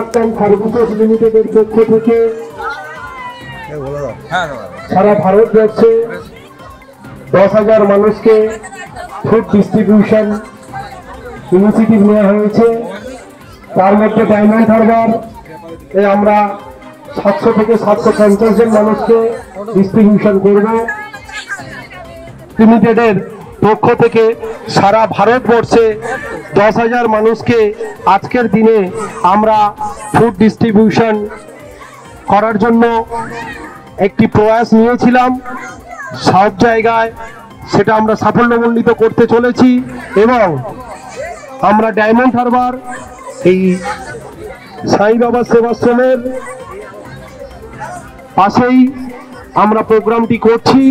সাকাক্তান services লিমিটেডের পক্ষ থেকে সারা ভারতবর্ষে 10,000 মানুষকে ফুড ডিস্ট্রিবিউশন ইনিশিয়েটিভ নেওয়া হয়েছে। তার মধ্যে ডায়মন্ড হারবার আমরা 700 থেকে 750 জন মানুষকে ডিস্ট্রিবিউশন করব। লিমিটেডের পক্ষ থেকে সারা ভারতবর্ষে 10,000 মানুষকে আজকের দিনে আমরা ফুড ডিস্ট্রিবিউশন করার জন্য একটি প্রয়াস নিয়েছিলাম। সব জায়গায় সেটা আমরা সাফল্যমণ্ডিত করতে চলেছি এবং আমরা ডায়মন্ড হারবার এই সাই বাবা সেবাশ্রমের পাশেই আমরা প্রোগ্রামটি করছি।